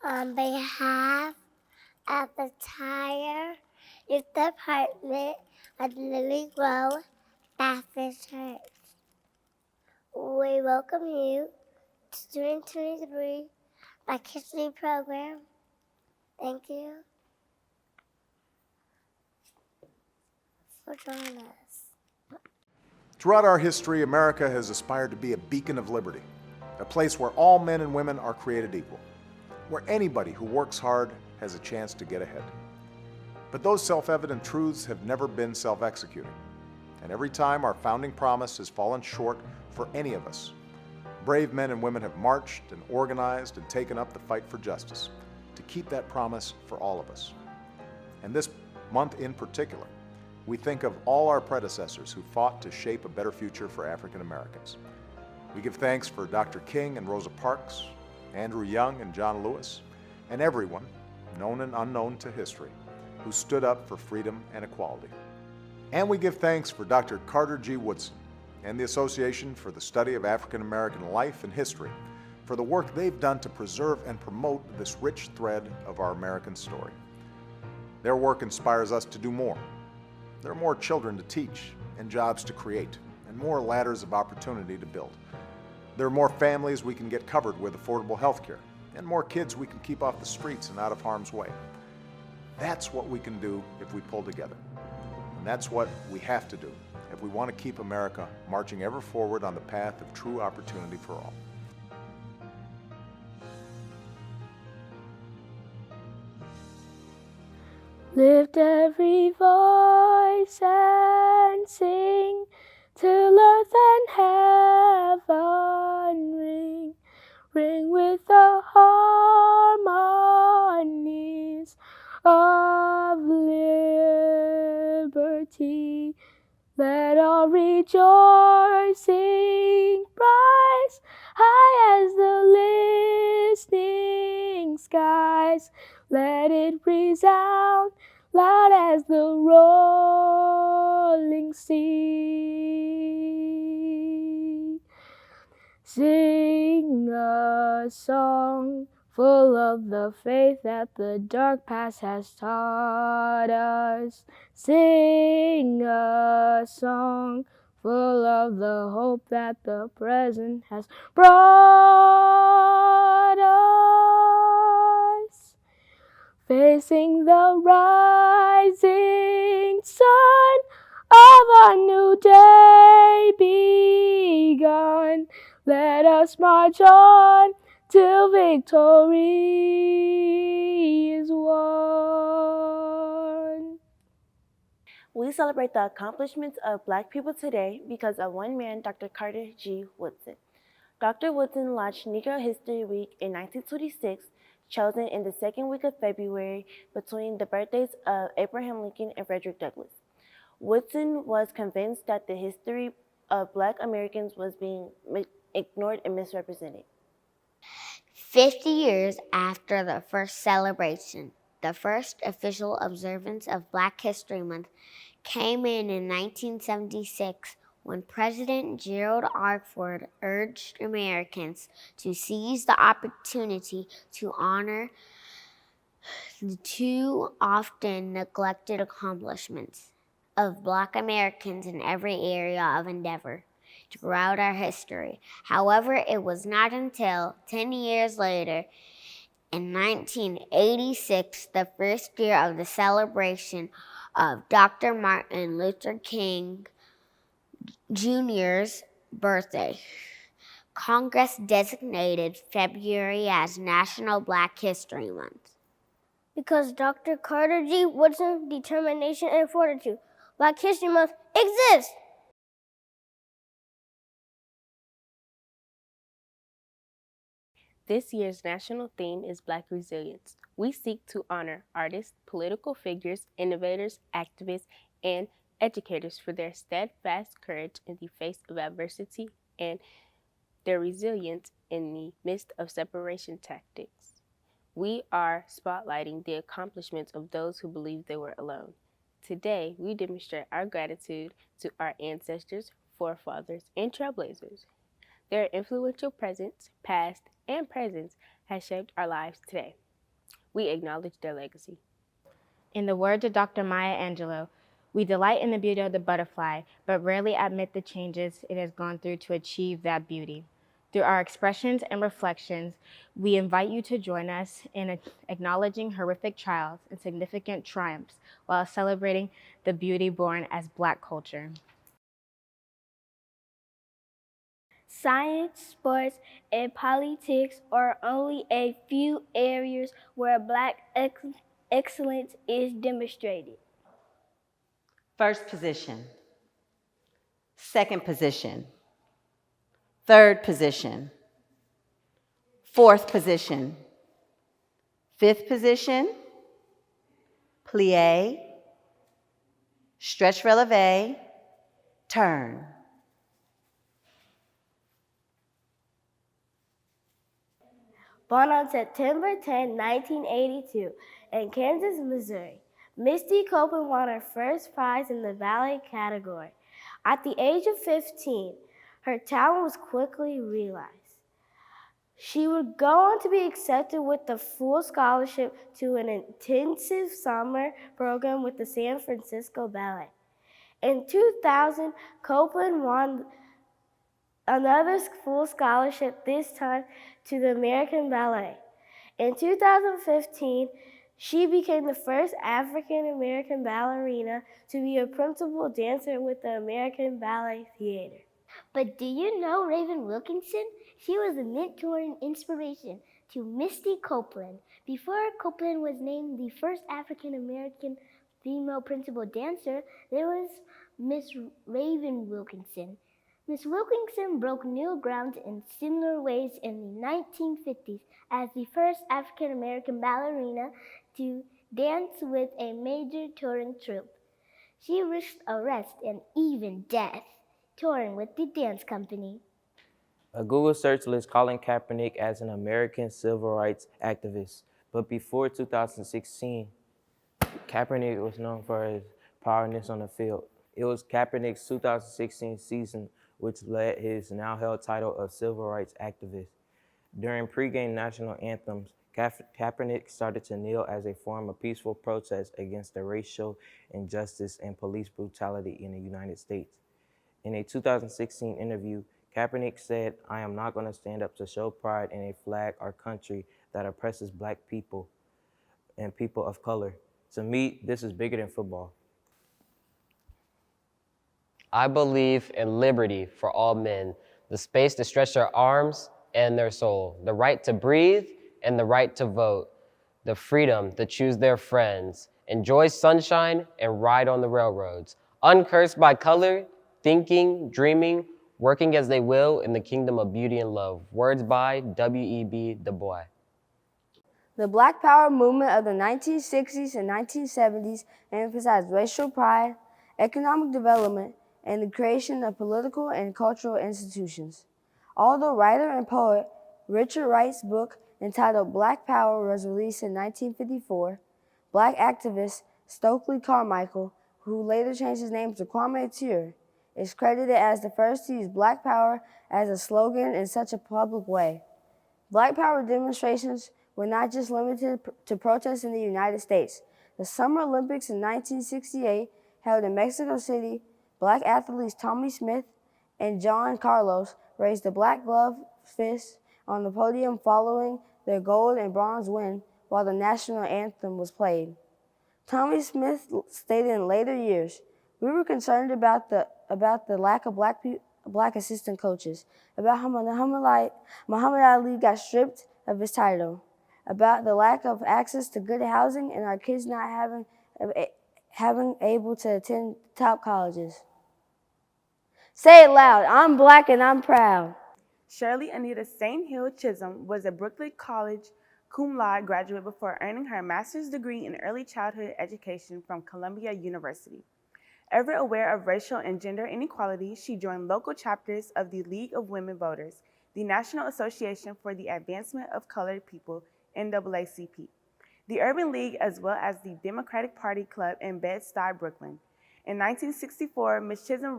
On behalf of the entire youth department of Lilly Baptist Church, we welcome you to 2023 Black History Program. Thank you for joining us. Throughout our history, America has aspired to be a beacon of liberty, a place where all men and women are created equal, where anybody who works hard has a chance to get ahead. But those self-evident truths have never been self-executing, and every time our founding promise has fallen short for any of us, brave men and women have marched and organized and taken up the fight for justice to keep that promise for all of us. And this month in particular, we think of all our predecessors who fought to shape a better future for African Americans. We give thanks for Dr. King and Rosa Parks, Andrew Young and John Lewis, and everyone, known and unknown to history, who stood up for freedom and equality. And we give thanks for Dr. Carter G. Woodson and the Association for the Study of African American Life and History for the work they've done to preserve and promote this rich thread of our American story. Their work inspires us to do more. There are more children to teach and jobs to create and more ladders of opportunity to build. There are more families we can get covered with affordable health care and more kids we can keep off the streets and out of harm's way. That's what we can do if we pull together. And that's what we have to do if we want to keep America marching ever forward on the path of true opportunity for all. Lift every voice and sing till earth and heaven ring, ring with the harmonies of liberty. Let all rejoicing rise high as the listening skies. Let it resound loud as the rolling sea. Sing a song full of the faith that the dark past has taught us. Sing a song full of the hope that the present has brought us. Facing the rising sun of a new day begun, let us march on till victory is won. We celebrate the accomplishments of Black people today because of one man, Dr. Carter G. Woodson. Dr. Woodson launched Negro History Week in 1926, chosen in the second week of February between the birthdays of Abraham Lincoln and Frederick Douglass. Woodson was convinced that the history of Black Americans was being ignored and misrepresented. 50 years after the first celebration, the first official observance of Black History Month came in 1976 when President Gerald R. Ford urged Americans to seize the opportunity to honor the too often neglected accomplishments of Black Americans in every area of endeavor throughout our history. However, it was not until 10 years later, in 1986, the first year of the celebration of Dr. Martin Luther King Jr.'s birthday, Congress designated February as National Black History Month. Because Dr. Carter G. Woodson's determination and fortitude, Black History Month exists. This year's national theme is Black Resilience. We seek to honor artists, political figures, innovators, activists, and educators for their steadfast courage in the face of adversity and their resilience in the midst of separation tactics. We are spotlighting the accomplishments of those who believed they were alone. Today, we demonstrate our gratitude to our ancestors, forefathers, and trailblazers. Their influential presence, past and present, has shaped our lives today. We acknowledge their legacy. In the words of Dr. Maya Angelou, we delight in the beauty of the butterfly, but rarely admit the changes it has gone through to achieve that beauty. Through our expressions and reflections, we invite you to join us in acknowledging horrific trials and significant triumphs while celebrating the beauty born as Black culture. Science, sports, and politics are only a few areas where Black excellence is demonstrated. First position, second position, third position, fourth position, fifth position, plie, stretch releve, turn. Born on September 10, 1982, in Kansas, Missouri, Misty Copeland won her first prize in the ballet category. At the age of 15, her talent was quickly realized. She would go on to be accepted with a full scholarship to an intensive summer program with the San Francisco Ballet. In 2000, Copeland won another full scholarship, this time to the American Ballet. In 2015, she became the first African American ballerina to be a principal dancer with the American Ballet Theater. But do you know Raven Wilkinson? She was a mentor and inspiration to Misty Copeland. Before Copeland was named the first African American female principal dancer, there was Miss Raven Wilkinson. Miss Wilkinson broke new ground in similar ways in the 1950s as the first African American ballerina to dance with a major touring troupe. She risked arrest and even death, touring with the dance company. A Google search lists Colin Kaepernick as an American civil rights activist, but before 2016, Kaepernick was known for his prowess on the field. It was Kaepernick's 2016 season which led his now held title of civil rights activist. During pregame national anthems, Kaepernick started to kneel as a form of peaceful protest against the racial injustice and police brutality in the United States. In a 2016 interview, Kaepernick said, "I am not going to stand up to show pride in a flag or country that oppresses Black people and people of color. To me, this is bigger than football." I believe in liberty for all men, the space to stretch their arms and their soul, the right to breathe and the right to vote, the freedom to choose their friends, enjoy sunshine and ride on the railroads, uncursed by color, thinking, dreaming, working as they will in the kingdom of beauty and love. Words by W.E.B. Du Bois. The Black Power movement of the 1960s and 1970s emphasized racial pride, economic development, and the creation of political and cultural institutions. Although writer and poet Richard Wright's book entitled Black Power was released in 1954, Black activist Stokely Carmichael, who later changed his name to Kwame Ture, is credited as the first to use Black Power as a slogan in such a public way. Black Power demonstrations were not just limited to protests in the United States. The Summer Olympics in 1968, held in Mexico City, Black athletes Tommie Smith and John Carlos raised the Black glove fist on the podium following their gold and bronze win while the national anthem was played. Tommie Smith stated in later years, "We were concerned about the lack of black assistant coaches, about how Muhammad Ali got stripped of his title, about the lack of access to good housing and our kids not having able to attend top colleges." Say it loud, I'm Black and I'm proud. Shirley Anita St. Hill Chisholm was a Brooklyn College cum laude graduate before earning her master's degree in early childhood education from Columbia University. Ever aware of racial and gender inequality, she joined local chapters of the League of Women Voters, the National Association for the Advancement of Colored People, NAACP, the Urban League, as well as the Democratic Party Club in Bed-Stuy, Brooklyn. In 1964, Ms. Chisholm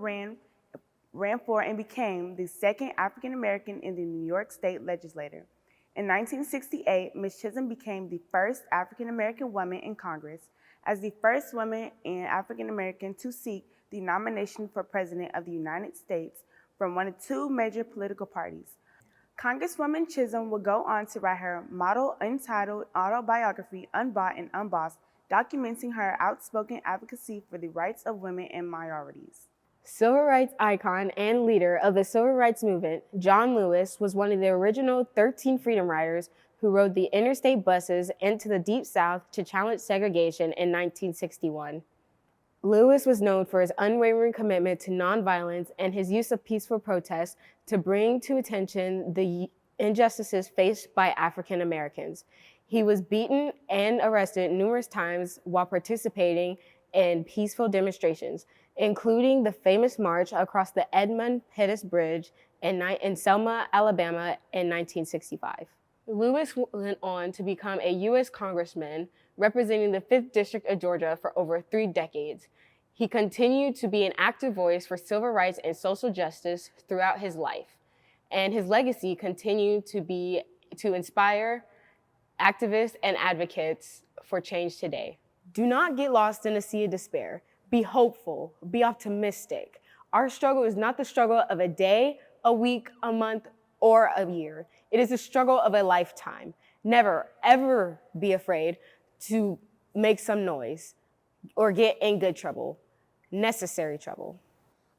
ran for and became the second African American in the New York State Legislature. In 1968, Ms. Chisholm became the first African American woman in Congress, as the first woman and African American to seek the nomination for President of the United States from one of two major political parties. Congresswoman Chisholm would go on to write her model untitled autobiography, Unbought and Unbossed, documenting her outspoken advocacy for the rights of women and minorities. Civil rights icon and leader of the civil rights movement, John Lewis was one of the original 13 Freedom Riders who rode the interstate buses into the Deep South to challenge segregation in 1961. Lewis was known for his unwavering commitment to nonviolence and his use of peaceful protests to bring to attention the injustices faced by African Americans. He was beaten and arrested numerous times while participating in peaceful demonstrations, including the famous march across the Edmund Pettus Bridge in Selma, Alabama in 1965. Lewis went on to become a U.S. Congressman representing the 5th District of Georgia for over 3 decades. He continued to be an active voice for civil rights and social justice throughout his life, and his legacy continued to inspire activists and advocates for change today. Do not get lost in a sea of despair. Be hopeful, be optimistic. Our struggle is not the struggle of a day, a week, a month, or a year. It is the struggle of a lifetime. Never, ever be afraid to make some noise or get in good trouble, necessary trouble.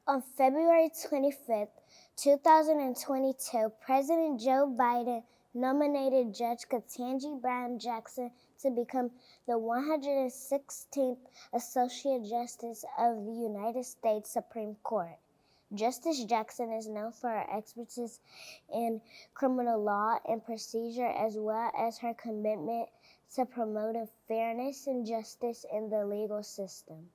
On February 25th, 2022, President Joe Biden nominated Judge Ketanji Brown Jackson to become the 116th Associate Justice of the United States Supreme Court. Justice Jackson is known for her expertise in criminal law and procedure, as well as her commitment to promoting fairness and justice in the legal system.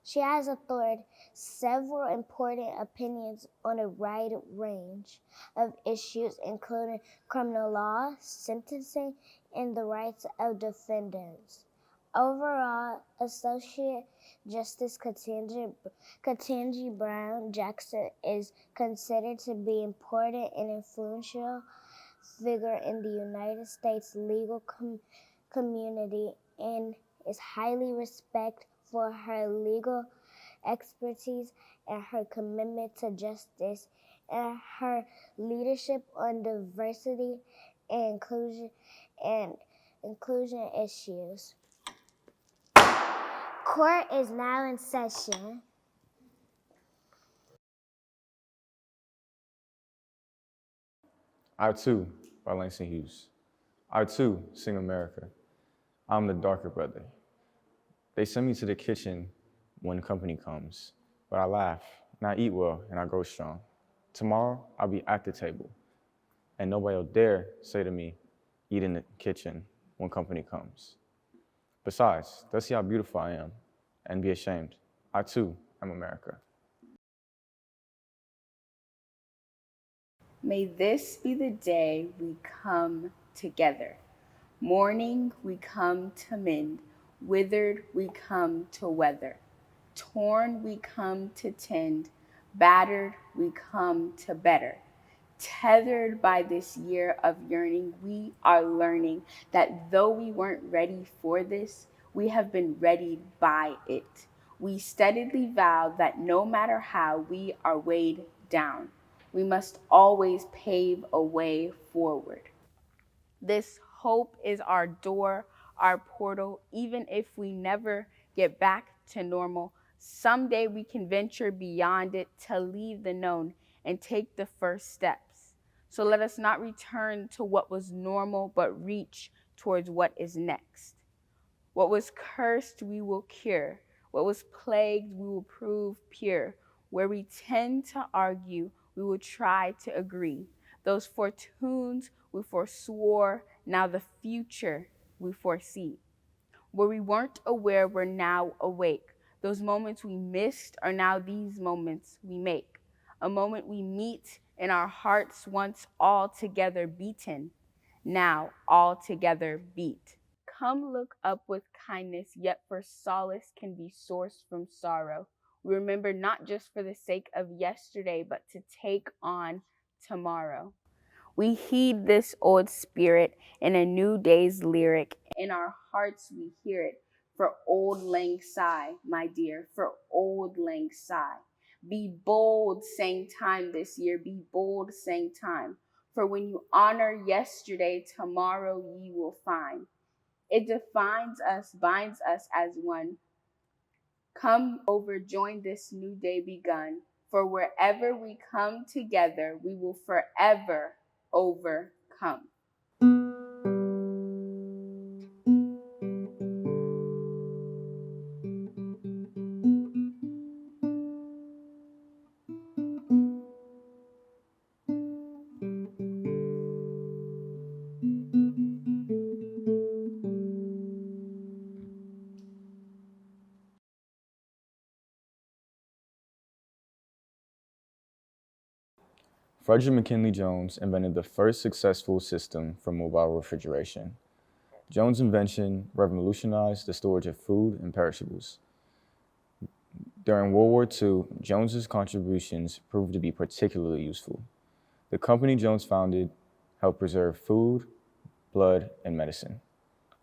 She has authored several important opinions on a wide range of issues, including criminal law, sentencing, and the rights of defendants. Overall, Associate Justice Ketanji Brown Jackson is considered to be an important and influential figure in the United States legal community and is highly respected for her legal expertise and her commitment to justice and her leadership on diversity and inclusion issues. Court is now in session. I Too by Langston Hughes. I Too sing America. I'm the darker brother. They send me to the kitchen when company comes, but I laugh and I eat well and I grow strong. Tomorrow I'll be at the table and nobody will dare say to me, eat in the kitchen when company comes. Besides, they'll see how beautiful I am and be ashamed. I too am America. May this be the day we come together. Mourning we come to mend, withered we come to weather. Torn we come to tend, battered we come to better. Tethered by this year of yearning, we are learning that though we weren't ready for this, we have been readied by it. We steadily vow that no matter how we are weighed down, we must always pave a way forward. This hope is our door, our portal. Even if we never get back to normal, someday we can venture beyond it to leave the known and take the first steps. So let us not return to what was normal, but reach towards what is next. What was cursed, we will cure. What was plagued, we will prove pure. Where we tend to argue, we will try to agree. Those fortunes we forswore, now the future we foresee. Where we weren't aware, we're now awake. Those moments we missed are now these moments we make. A moment we meet in our hearts once all together beaten, now all together beat. Come look up with kindness, yet for solace can be sourced from sorrow. We remember not just for the sake of yesterday, but to take on tomorrow. We heed this old spirit in a new day's lyric. In our hearts we hear it. For Old Lang Syne, my dear, for Old Lang Syne. Be bold, sang time this year. Be bold, sang time. For when you honor yesterday, tomorrow ye will find. It defines us, binds us as one. Come over, join this new day begun. For wherever we come together, we will forever overcome. Frederick McKinley Jones invented the first successful system for mobile refrigeration. Jones' invention revolutionized the storage of food and perishables. During World War II, Jones's contributions proved to be particularly useful. The company Jones founded helped preserve food, blood, and medicine.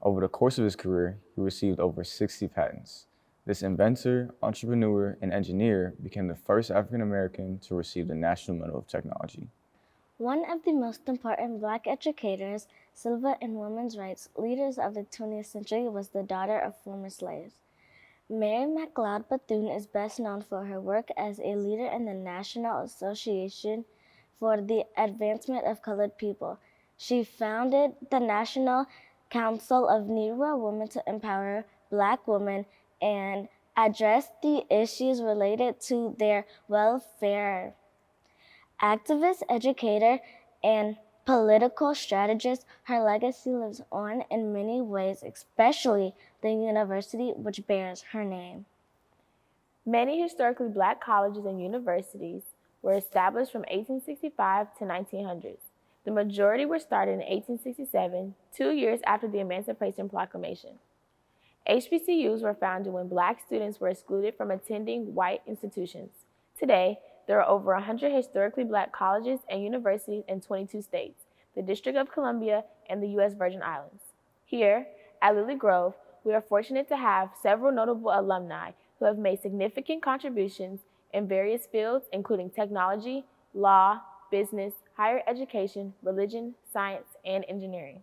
Over the course of his career, he received over 60 patents. This inventor, entrepreneur, and engineer became the first African American to receive the National Medal of Technology. One of the most important Black educators, civil and women's rights leaders of the 20th century, was the daughter of former slaves. Mary McLeod Bethune is best known for her work as a leader in the National Association for the Advancement of Colored People. She founded the National Council of Negro Women to empower Black women and address the issues related to their welfare. Activist, educator, and political strategist, her legacy lives on in many ways, especially the university which bears her name. Many historically Black colleges and universities were established from 1865 to 1900s. The majority were started in 1867, 2 years after the Emancipation Proclamation. HBCUs were founded when Black students were excluded from attending white institutions. Today, there are over 100 historically Black colleges and universities in 22 states, the District of Columbia, and the U.S. Virgin Islands. Here, at Lilly Grove, we are fortunate to have several notable alumni who have made significant contributions in various fields, including technology, law, business, higher education, religion, science, and engineering.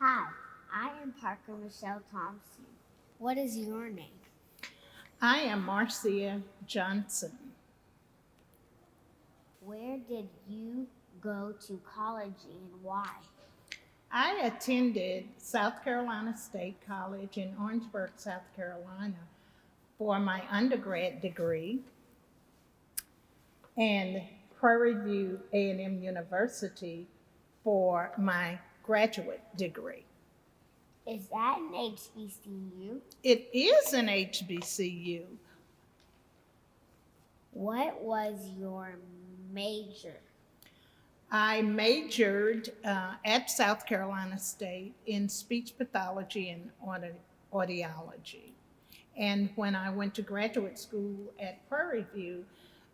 Hi, I am Parker Michelle Thompson. What is your name? I am Marcia Johnson. Where did you go to college and why? I attended South Carolina State College in Orangeburg, South Carolina for my undergrad degree and Prairie View A&M University for my graduate degree. Is that an HBCU? It is an HBCU. What was your major? I majored at South Carolina State in speech pathology and audiology. And when I went to graduate school at Prairie View,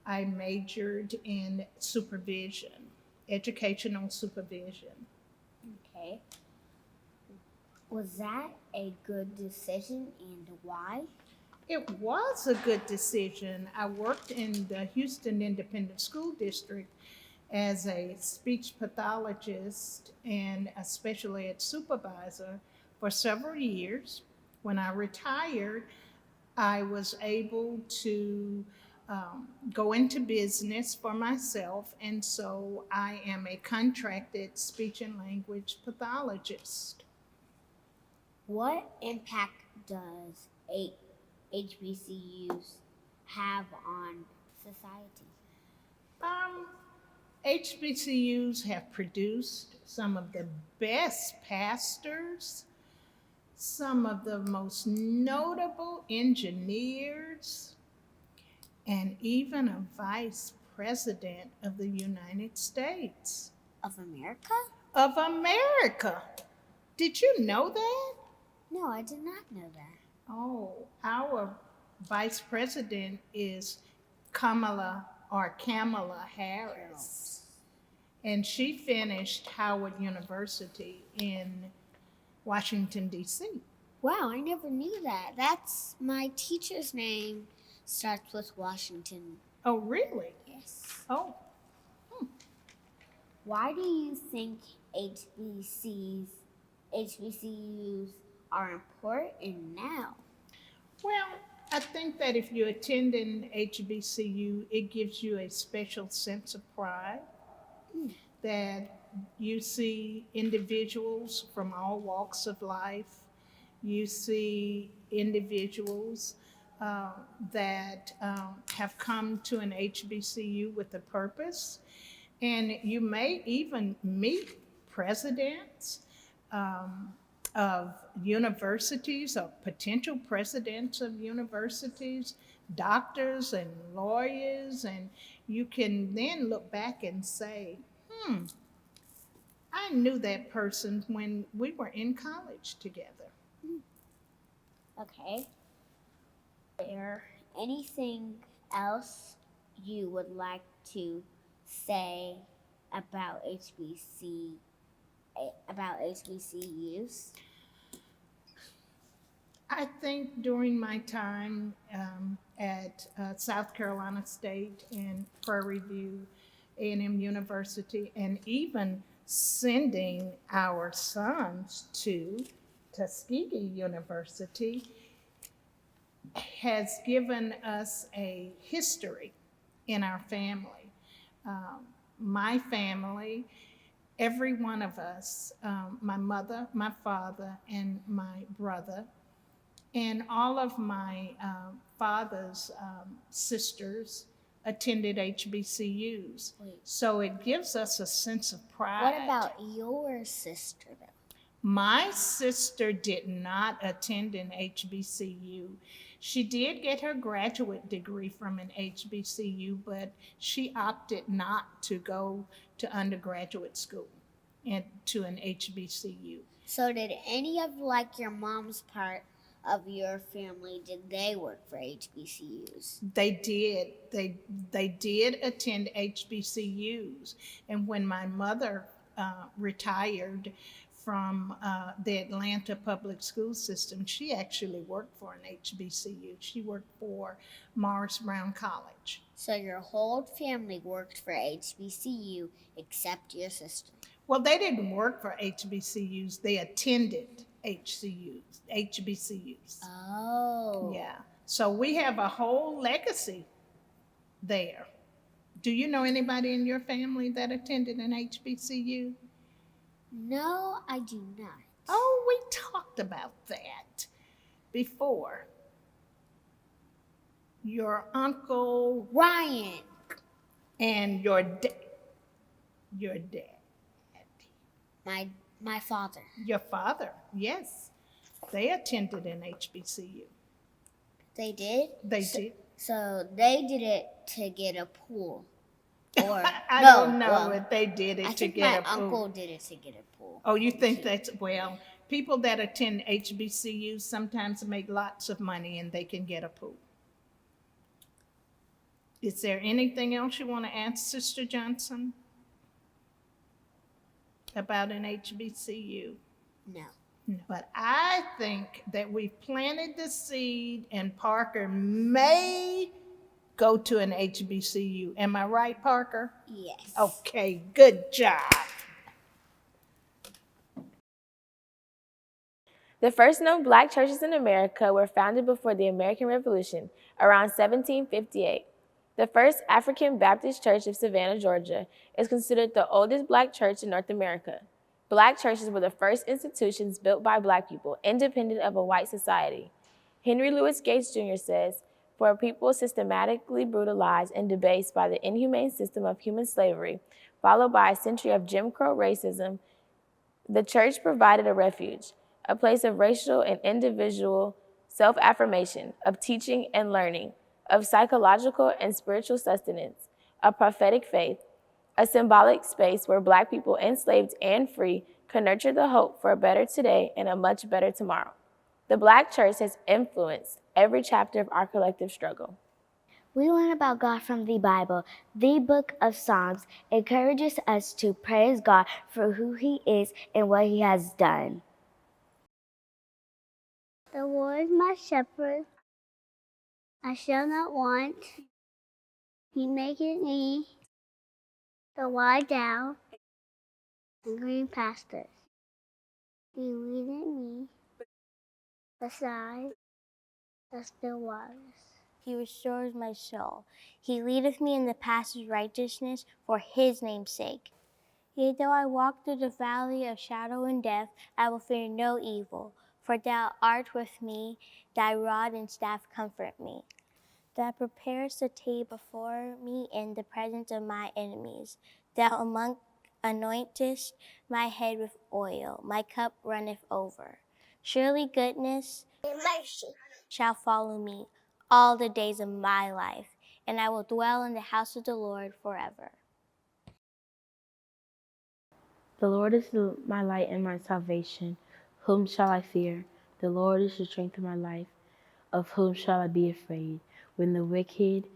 I majored in supervision, educational supervision. Okay. Was that a good decision and why? It was a good decision. I worked in the Houston Independent School District as a speech pathologist and a special ed supervisor for several years. When I retired, I was able to go into business for myself, and so I am a contracted speech and language pathologist. What impact does HBCUs have on society? HBCUs have produced some of the best pastors, some of the most notable engineers, and even a vice president of the United States. Of America? Of America. Did you know that? No, I did not know that. Oh, our vice president is Kamala Harris. and she finished Howard University in Washington, D.C. Wow, I never knew that. That's my teacher's name starts with Washington. Oh, really? Yes. Oh, Why do you think HBCUs are important now? well, I think that if you attend an HBCU, it gives you a special sense of pride that you see individuals from all walks of life. You see individuals that have come to an HBCU with a purpose. And you may even meet presidents um, of universities or potential presidents of universities, doctors and lawyers, and you can then look back and say, I knew that person when we were in college together. Okay. Is there anything else you would like to say about HBCUs? I think during my time at South Carolina State and Prairie View A&M University, and even sending our sons to Tuskegee University, has given us a history in our family. My family, every one of us, my mother, my father, and my brother, and all of my father's sisters attended HBCUs. Wait. So it gives us a sense of pride. What about your sister, though? My sister did not attend an HBCU. She did get her graduate degree from an HBCU, but she opted not to go to undergraduate school and to an HBCU. So did any of your mom's part of your family, did they work for HBCUs? They did. They did attend HBCUs. And when my mother retired from the Atlanta public school system, she actually worked for an HBCU. She worked for Morris Brown College. So your whole family worked for HBCU except your sister? Well, they didn't work for HBCUs. They attended HBCUs. Oh. Yeah. So we have a whole legacy there. Do you know anybody in your family that attended an HBCU? No, I do not. Oh, we talked about that before. Your uncle Ryan. and your dad. My father. Your father, yes. They attended an HBCU. They did? They did. So they did it to get a pool. Or I don't know if they did it to get a pool. I think my uncle did it to get a pool. Oh, you think that's, well, people that attend HBCUs sometimes make lots of money and they can get a pool. Is there anything else you want to ask Sister Johnson about an HBCU? No. No. But I think that we've planted the seed and Parker may go to an HBCU. Am I right, Parker? Yes. Okay, good job. The first known black churches in America were founded before the American Revolution, around 1758. The First African Baptist Church of Savannah, Georgia, is considered the oldest black church in North America. Black churches were the first institutions built by black people, independent of a white society. Henry Louis Gates Jr. says, "For a people systematically brutalized and debased by the inhumane system of human slavery, followed by a century of Jim Crow racism, the church provided a refuge, a place of racial and individual self-affirmation, of teaching and learning, of psychological and spiritual sustenance, a prophetic faith, a symbolic space where black people enslaved and free could nurture the hope for a better today and a much better tomorrow." The black church has influenced every chapter of our collective struggle. We learn about God from the Bible. The book of Psalms encourages us to praise God for who He is and what He has done. The Lord is my shepherd, I shall not want. He maketh me to lie down in green pastures. He leadeth me beside the still waters. He restores my soul. He leadeth me in the paths of righteousness for his name's sake. Yea, though I walk through the valley of shadow and death, I will fear no evil, for thou art with me, thy rod and staff comfort me. Thou preparest a table before me in the presence of my enemies. Thou anointest my head with oil, my cup runneth over. Surely goodness and mercy shall follow me all the days of my life, and I will dwell in the house of the Lord forever. The Lord is my light and my salvation. Whom shall I fear? The Lord is the strength of my life. Of whom shall I be afraid? When the wicked,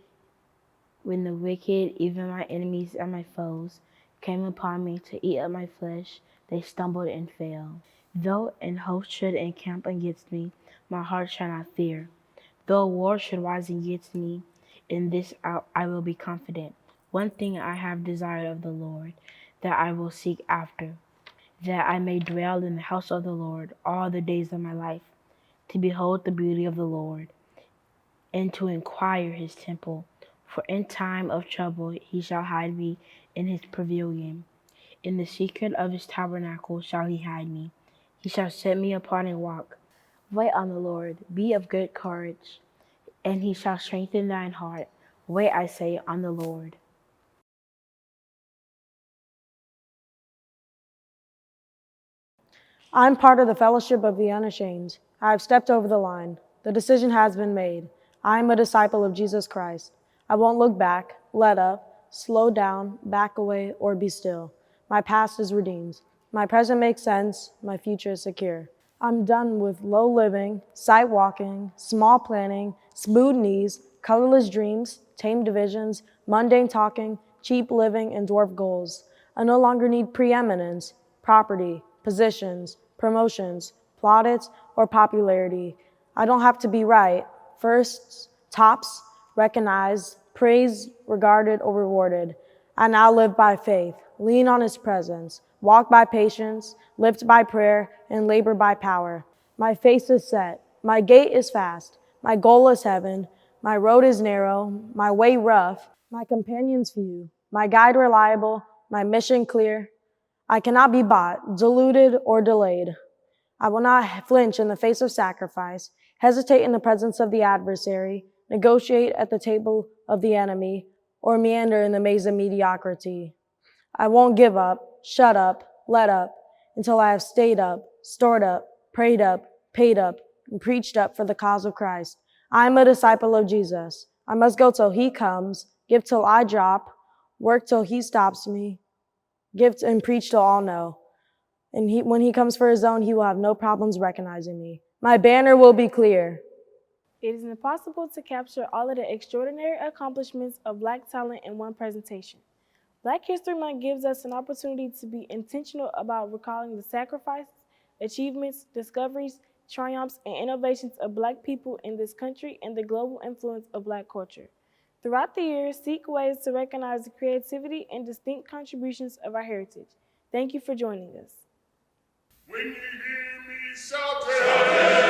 even my enemies and my foes, came upon me to eat up my flesh, they stumbled and fell. Though an host should encamp against me, my heart shall not fear. Though war should rise against me, in this I will be confident. One thing I have desired of the Lord, that I will seek after, that I may dwell in the house of the Lord all the days of my life, to behold the beauty of the Lord, and to inquire his temple. For in time of trouble he shall hide me in his pavilion. In the secret of his tabernacle shall he hide me. He shall set me upon a rock. Wait on the Lord, be of good courage, and he shall strengthen thine heart. Wait, I say, on the Lord. I'm part of the fellowship of the unashamed. I have stepped over the line. The decision has been made. I am a disciple of Jesus Christ. I won't look back, let up, slow down, back away, or be still. My past is redeemed. My present makes sense. My future is secure. I'm done with low living, sight walking, small planning, smooth knees, colorless dreams, tame divisions, mundane talking, cheap living, and dwarf goals. I no longer need preeminence, property, positions, promotions, plaudits, or popularity. I don't have to be right, firsts, tops, recognized, praised, regarded, or rewarded. I now live by faith, lean on his presence, walk by patience, lift by prayer, and labor by power. My face is set, my gait is fast, my goal is heaven, my road is narrow, my way rough, my companions few, my guide reliable, my mission clear. I cannot be bought, deluded, or delayed. I will not flinch in the face of sacrifice, hesitate in the presence of the adversary, negotiate at the table of the enemy, or meander in the maze of mediocrity. I won't give up, shut up, let up, until I have stayed up, stored up, prayed up, paid up, and preached up for the cause of Christ. I am a disciple of Jesus. I must go till he comes, give till I drop, work till he stops me, give and preach till all know. And when he comes for his own, he will have no problems recognizing me. My banner will be clear. It is impossible to capture all of the extraordinary accomplishments of Black talent in one presentation. Black History Month gives us an opportunity to be intentional about recalling the sacrifices, achievements, discoveries, triumphs, and innovations of Black people in this country and the global influence of Black culture. Throughout the year, seek ways to recognize the creativity and distinct contributions of our heritage. Thank you for joining us. When you hear me shouting,